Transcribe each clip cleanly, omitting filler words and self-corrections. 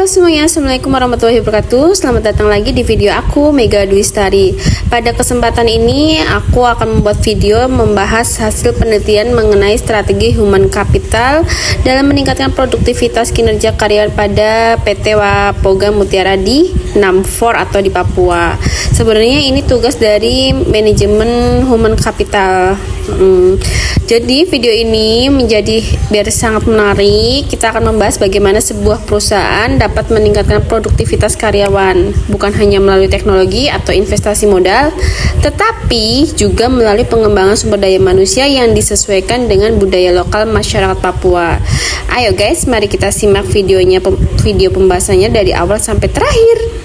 Halo semuanya, Assalamualaikum warahmatullahi wabarakatuh. Selamat datang lagi di video aku, Mega Dwistari. Pada kesempatan ini, aku akan membuat video membahas hasil penelitian mengenai strategi human capital dalam meningkatkan produktivitas kinerja karyawan pada PT Wapoga Mutiara di Namfor atau di Papua. Sebenarnya ini tugas dari manajemen human capital. Jadi video ini menjadi biar sangat menarik. Kita akan membahas bagaimana sebuah perusahaan dapat meningkatkan produktivitas karyawan, bukan hanya melalui teknologi atau investasi modal, tetapi juga melalui pengembangan sumber daya manusia yang disesuaikan dengan budaya lokal masyarakat Papua. Ayo guys, mari kita simak video pembahasannya dari awal sampai terakhir.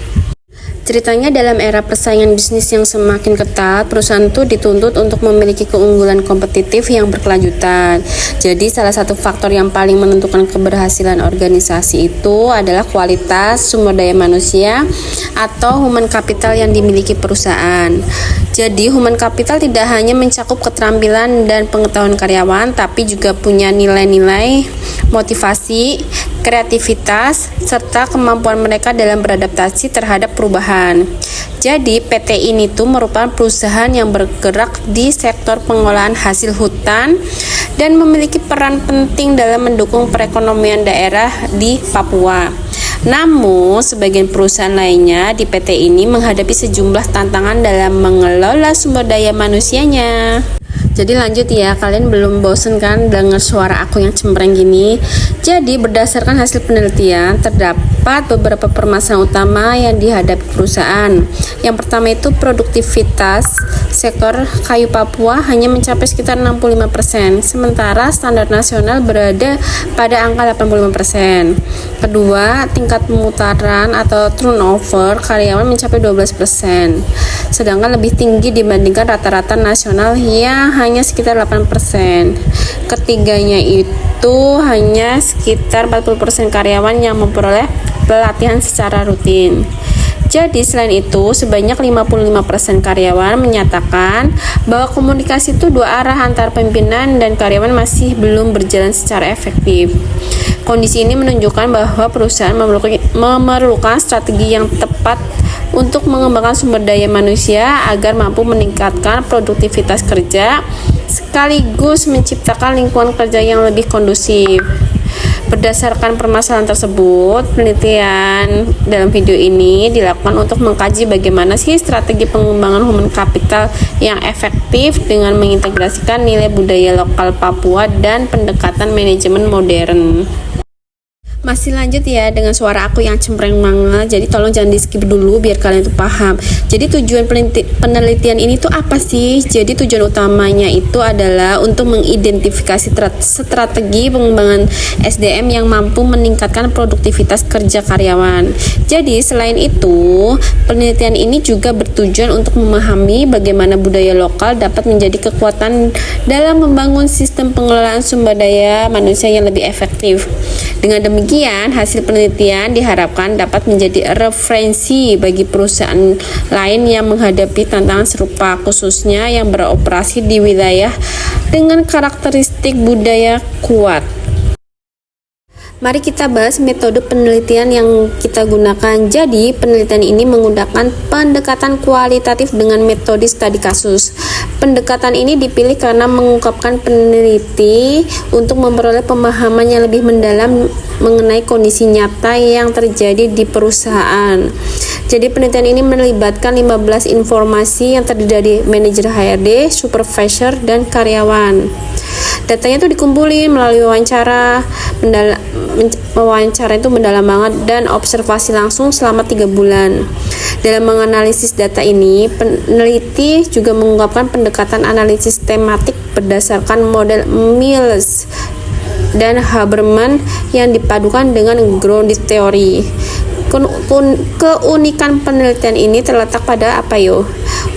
Ceritanya dalam era persaingan bisnis yang semakin ketat, perusahaan itu dituntut untuk memiliki keunggulan kompetitif yang berkelanjutan. Jadi salah satu faktor yang paling menentukan keberhasilan organisasi itu adalah kualitas sumber daya manusia atau human capital yang dimiliki perusahaan. Jadi human capital tidak hanya mencakup keterampilan dan pengetahuan karyawan, tapi juga punya nilai-nilai, motivasi, kreativitas, serta kemampuan mereka dalam beradaptasi terhadap perubahan. Jadi PT ini tuh merupakan perusahaan yang bergerak di sektor pengolahan hasil hutan dan memiliki peran penting dalam mendukung perekonomian daerah di Papua. Namun, sebagian perusahaan lainnya di PT ini menghadapi sejumlah tantangan dalam mengelola sumber daya manusianya. Jadi lanjut ya, kalian belum bosen kan dengar suara aku yang cempreng gini? Jadi berdasarkan hasil penelitian, terdapat beberapa permasalahan utama yang dihadapi perusahaan. Yang pertama itu produktivitas sektor kayu Papua hanya mencapai sekitar 65%, sementara standar nasional berada pada angka 85%. Kedua, tingkat pemutaran atau turnover karyawan mencapai 12%, sedangkan lebih tinggi dibandingkan rata-rata nasional yang hanya sekitar 8%. Ketiganya itu hanya sekitar 40% karyawan yang memperoleh pelatihan secara rutin. Jadi selain itu, sebanyak 55% karyawan menyatakan bahwa komunikasi itu dua arah antara pimpinan dan karyawan masih belum berjalan secara efektif. Kondisi ini menunjukkan bahwa perusahaan memerlukan strategi yang tepat untuk mengembangkan sumber daya manusia agar mampu meningkatkan produktivitas kerja sekaligus menciptakan lingkungan kerja yang lebih kondusif. Berdasarkan permasalahan tersebut, penelitian dalam video ini dilakukan untuk mengkaji bagaimana sih strategi pengembangan human capital yang efektif dengan mengintegrasikan nilai budaya lokal Papua dan pendekatan manajemen modern. Masih lanjut ya dengan suara aku yang cempreng banget, jadi tolong jangan di skip dulu biar kalian tuh paham. Jadi tujuan penelitian ini tuh apa sih? Jadi tujuan utamanya itu adalah untuk mengidentifikasi strategi pengembangan SDM yang mampu meningkatkan produktivitas kerja karyawan. Jadi selain itu, penelitian ini juga bertujuan untuk memahami bagaimana budaya lokal dapat menjadi kekuatan dalam membangun sistem pengelolaan sumber daya manusia yang lebih efektif. Dengan demikian, hasil penelitian diharapkan dapat menjadi referensi bagi perusahaan lain yang menghadapi tantangan serupa, khususnya yang beroperasi di wilayah dengan karakteristik budaya kuat. Mari kita bahas metode penelitian yang kita gunakan. Jadi, penelitian ini menggunakan pendekatan kualitatif dengan metode studi kasus. Pendekatan ini dipilih karena mengungkapkan peneliti untuk memperoleh pemahaman yang lebih mendalam mengenai kondisi nyata yang terjadi di perusahaan. Jadi penelitian ini melibatkan 15 informasi yang terdiri dari manajer HRD, supervisor, dan karyawan. Datanya itu dikumpulin melalui wawancara itu mendalam banget dan observasi langsung selama 3 bulan. Dalam menganalisis data ini, peneliti juga mengungkapkan pendekatan analisis tematik berdasarkan model Mills dan Habermas yang dipadukan dengan grounded theory. Keunikan penelitian ini terletak pada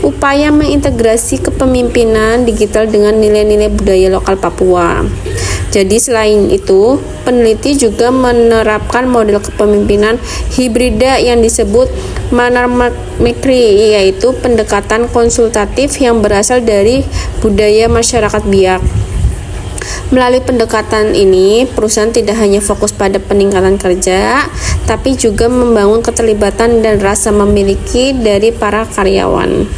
upaya mengintegrasi kepemimpinan digital dengan nilai-nilai budaya lokal Papua. Jadi selain itu, peneliti juga menerapkan model kepemimpinan hibrida yang disebut Manner-McCree, yaitu pendekatan konsultatif yang berasal dari budaya masyarakat Biak. Melalui pendekatan ini, perusahaan tidak hanya fokus pada peningkatan kerja, tapi juga membangun keterlibatan dan rasa memiliki dari para karyawan.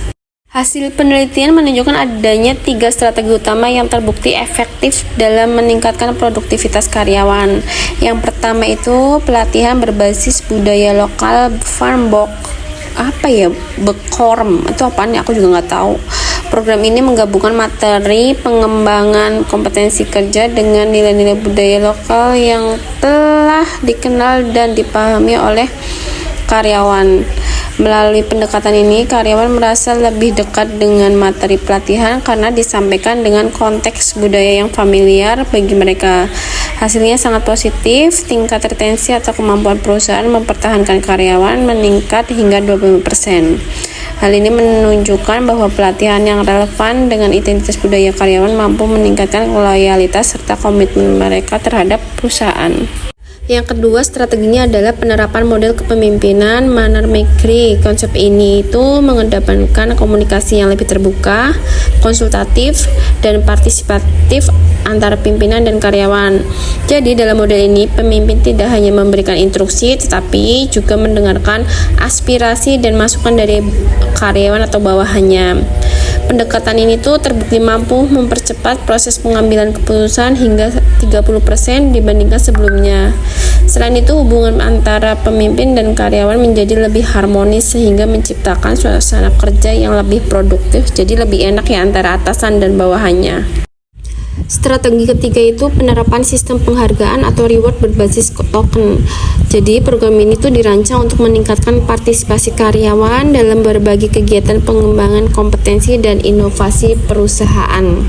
Hasil penelitian menunjukkan adanya 3 strategi utama yang terbukti efektif dalam meningkatkan produktivitas karyawan. Yang pertama itu pelatihan berbasis budaya lokal Farmbok. Bekorm itu apaan ya, aku juga nggak tahu. Program ini menggabungkan materi pengembangan kompetensi kerja dengan nilai-nilai budaya lokal yang telah dikenal dan dipahami oleh karyawan. Melalui pendekatan ini, karyawan merasa lebih dekat dengan materi pelatihan karena disampaikan dengan konteks budaya yang familiar bagi mereka. Hasilnya sangat positif, tingkat retensi atau kemampuan perusahaan mempertahankan karyawan meningkat hingga 25%. Hal ini menunjukkan bahwa pelatihan yang relevan dengan identitas budaya karyawan mampu meningkatkan loyalitas serta komitmen mereka terhadap perusahaan. Yang kedua, strateginya adalah penerapan model kepemimpinan Manner-McGree. Konsep ini itu mengedepankan komunikasi yang lebih terbuka, konsultatif, dan partisipatif antara pimpinan dan karyawan. Jadi dalam model ini, pemimpin tidak hanya memberikan instruksi, tetapi juga mendengarkan aspirasi dan masukan dari karyawan atau bawahannya. Pendekatan ini tuh terbukti mampu mempercepat proses pengambilan keputusan hingga 30% dibandingkan sebelumnya. Selain itu, hubungan antara pemimpin dan karyawan menjadi lebih harmonis sehingga menciptakan suasana kerja yang lebih produktif, jadi lebih enak ya antara atasan dan bawahannya. Strategi ketiga itu penerapan sistem penghargaan atau reward berbasis token. Jadi program ini tuh dirancang untuk meningkatkan partisipasi karyawan dalam berbagai kegiatan pengembangan kompetensi dan inovasi perusahaan.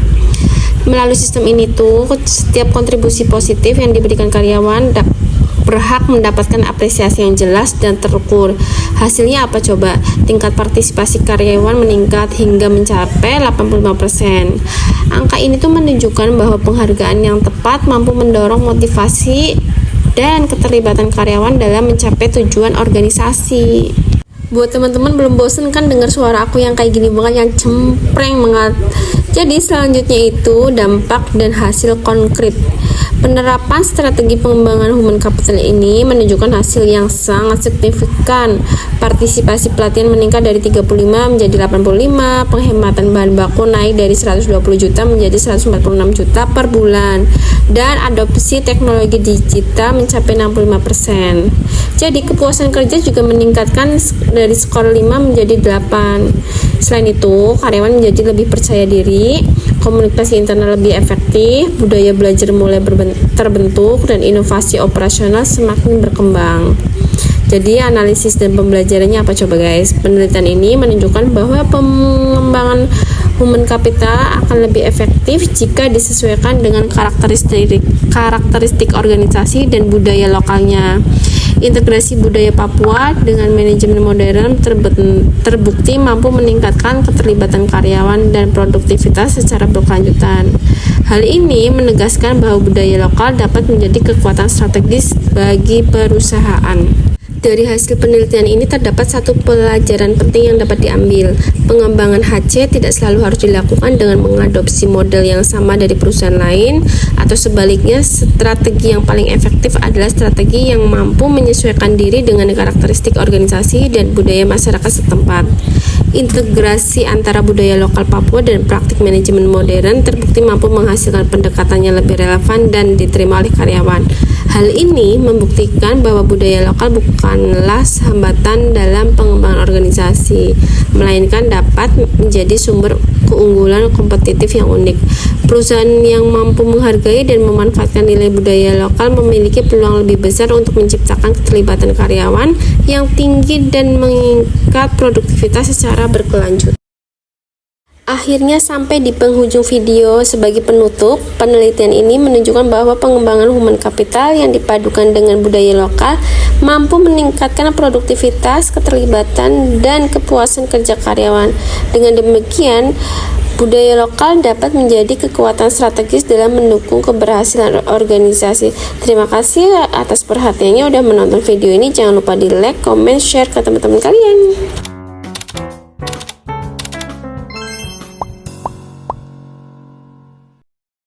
Melalui sistem ini tuh setiap kontribusi positif yang diberikan karyawan berhak mendapatkan apresiasi yang jelas dan terukur. Hasilnya apa coba? Tingkat partisipasi karyawan meningkat hingga mencapai 85%. Angka ini tuh menunjukkan bahwa penghargaan yang tepat mampu mendorong motivasi dan keterlibatan karyawan dalam mencapai tujuan organisasi. Buat teman-teman belum bosen kan dengar suara aku yang kayak gini banget, yang cempreng banget. Jadi selanjutnya itu dampak dan hasil konkret. Penerapan strategi pengembangan human capital ini menunjukkan hasil yang sangat signifikan. Partisipasi pelatihan meningkat dari 35 menjadi 85, penghematan bahan baku naik dari 120 juta menjadi 146 juta per bulan, dan adopsi teknologi digital mencapai 65%. Jadi kepuasan kerja juga meningkatkan dari skor 5 menjadi 8. Selain itu, karyawan menjadi lebih percaya diri, komunikasi internal lebih efektif, budaya belajar mulai terbentuk, dan inovasi operasional semakin berkembang. Jadi analisis dan pembelajarannya apa coba guys? Penelitian ini menunjukkan bahwa pengembangan human capital akan lebih efektif jika disesuaikan dengan karakteristik organisasi dan budaya lokalnya. Integrasi budaya Papua dengan manajemen modern terbukti mampu meningkatkan keterlibatan karyawan dan produktivitas secara berkelanjutan. Hal ini menegaskan bahwa budaya lokal dapat menjadi kekuatan strategis bagi perusahaan. Dari hasil penelitian ini terdapat satu pelajaran penting yang dapat diambil. Pengembangan HC tidak selalu harus dilakukan dengan mengadopsi model yang sama dari perusahaan lain, atau sebaliknya, strategi yang paling efektif adalah strategi yang mampu menyesuaikan diri dengan karakteristik organisasi dan budaya masyarakat setempat. Integrasi antara budaya lokal Papua dan praktik manajemen modern terbukti mampu menghasilkan pendekatan yang lebih relevan dan diterima oleh karyawan. Hal ini membuktikan bahwa budaya lokal bukanlah hambatan dalam pengembangan organisasi, melainkan dapat menjadi sumber keunggulan kompetitif yang unik. Perusahaan yang mampu menghargai dan memanfaatkan nilai budaya lokal memiliki peluang lebih besar untuk menciptakan keterlibatan karyawan yang tinggi dan meningkat produktivitas secara berkelanjutan. Akhirnya sampai di penghujung video. Sebagai penutup, penelitian ini menunjukkan bahwa pengembangan human capital yang dipadukan dengan budaya lokal mampu meningkatkan produktivitas, keterlibatan, dan kepuasan kerja karyawan. Dengan demikian, budaya lokal dapat menjadi kekuatan strategis dalam mendukung keberhasilan organisasi. Terima kasih atas perhatiannya udah menonton video ini. Jangan lupa di like, comment, share ke teman-teman kalian.